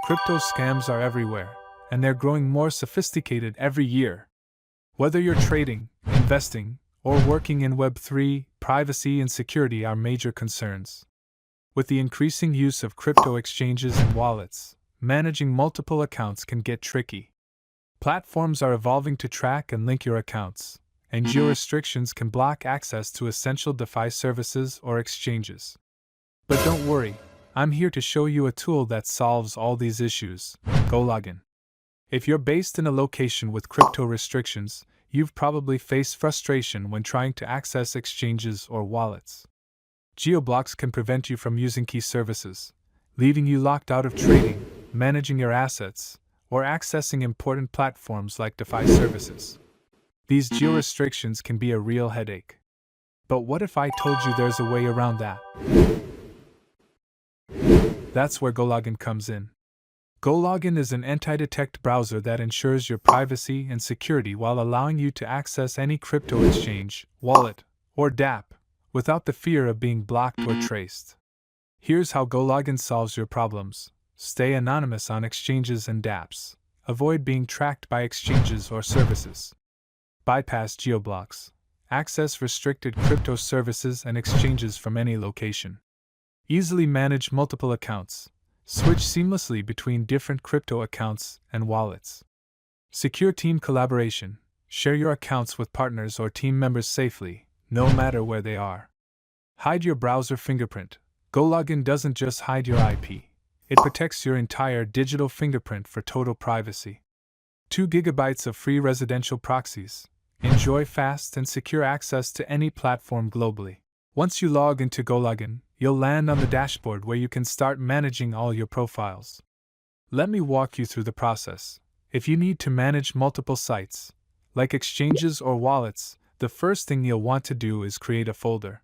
Crypto scams are everywhere, and they're growing more sophisticated every year. Whether you're trading, investing, or working in Web3, privacy and security are major concerns. With the increasing use of crypto exchanges and wallets, managing multiple accounts can get tricky. Platforms are evolving to track and link your accounts, and geo-restrictions can block access to essential DeFi services or exchanges. But don't worry, I'm here to show you a tool that solves all these issues: GoLogin. If you're based in a location with crypto restrictions, you've probably faced frustration when trying to access exchanges or wallets. Geo-blocks can prevent you from using key services, leaving you locked out of trading, managing your assets, or accessing important platforms like DeFi services. These geo-restrictions can be a real headache. But what if I told you there's a way around that? That's where GoLogin comes in. GoLogin is an anti-detect browser that ensures your privacy and security while allowing you to access any crypto exchange, wallet, or dApp without the fear of being blocked or traced. Here's how GoLogin solves your problems. Stay anonymous on exchanges and dApps. Avoid being tracked by exchanges or services. Bypass geo-blocks. Access restricted crypto services and exchanges from any location. Easily manage multiple accounts. Switch seamlessly between different crypto accounts and wallets. Secure team collaboration. Share your accounts with partners or team members safely, no matter where they are. Hide your browser fingerprint. GoLogin doesn't just hide your IP. It protects your entire digital fingerprint for total privacy. 2 GB of free residential proxies. Enjoy fast and secure access to any platform globally. Once you log into GoLogin, you'll land on the dashboard where you can start managing all your profiles. Let me walk you through the process. If you need to manage multiple sites, like exchanges or wallets, the first thing you'll want to do is create a folder.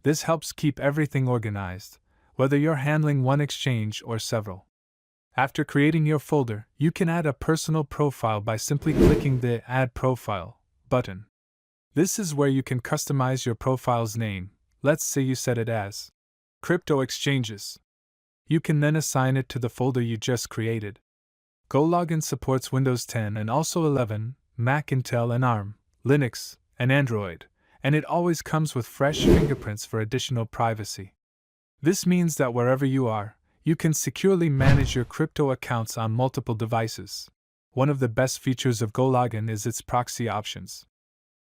This helps keep everything organized, whether you're handling one exchange or several. After creating your folder, you can add a personal profile by simply clicking the Add Profile button. This is where you can customize your profile's name. Let's say you set it as Crypto Exchanges. You can then assign it to the folder you just created. GoLogin supports Windows 10 and also 11, Mac, Intel and ARM, Linux, and Android, and it always comes with fresh fingerprints for additional privacy. This means that wherever you are, you can securely manage your crypto accounts on multiple devices. One of the best features of GoLogin is its proxy options.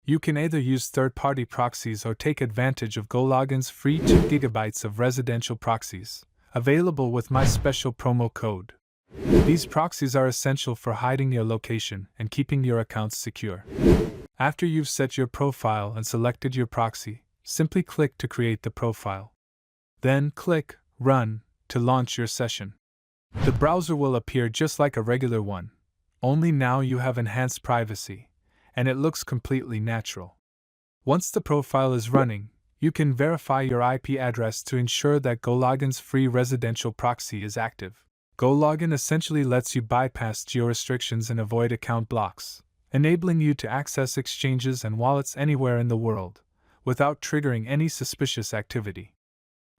You can either use third-party proxies or take advantage of GoLogin's free 2 GB of residential proxies, available with my special promo code. These proxies are essential for hiding your location and keeping your accounts secure. After you've set your profile and selected your proxy, simply click to create the profile. Then click Run to launch your session. The browser will appear just like a regular one, only now you have enhanced privacy, and it looks completely natural. Once the profile is running, you can verify your IP address to ensure that GoLogin's free residential proxy is active. GoLogin essentially lets you bypass geo-restrictions and avoid account blocks, enabling you to access exchanges and wallets anywhere in the world, without triggering any suspicious activity.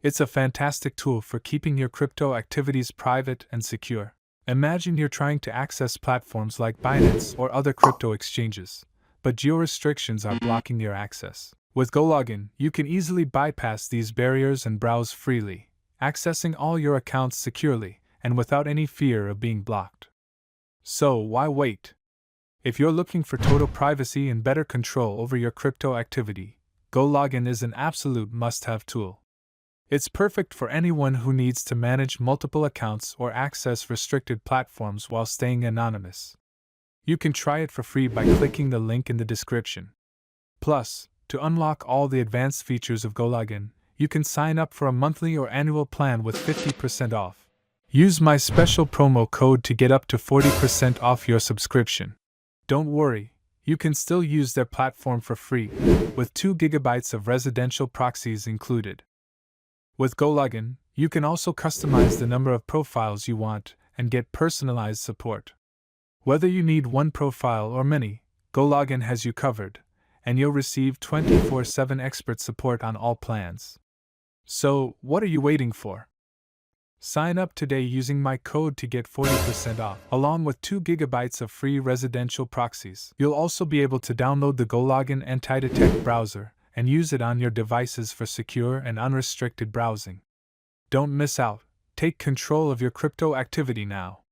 It's a fantastic tool for keeping your crypto activities private and secure. Imagine you're trying to access platforms like Binance or other crypto exchanges, but geo-restrictions are blocking your access. With GoLogin, you can easily bypass these barriers and browse freely, accessing all your accounts securely and without any fear of being blocked. So, why wait? If you're looking for total privacy and better control over your crypto activity, GoLogin is an absolute must-have tool. It's perfect for anyone who needs to manage multiple accounts or access restricted platforms while staying anonymous. You can try it for free by clicking the link in the description. Plus, to unlock all the advanced features of GoLogin, you can sign up for a monthly or annual plan with 50% off. Use my special promo code to get up to 40% off your subscription. Don't worry, you can still use their platform for free, with 2 GB of residential proxies included. With GoLogin, you can also customize the number of profiles you want and get personalized support. Whether you need one profile or many, GoLogin has you covered, and you'll receive 24/7 expert support on all plans. So, what are you waiting for? Sign up today using my code to get 40% off, along with 2 GB of free residential proxies. You'll also be able to download the GoLogin anti-detect browser and use it on your devices for secure and unrestricted browsing. Don't miss out. Take control of your crypto activity now.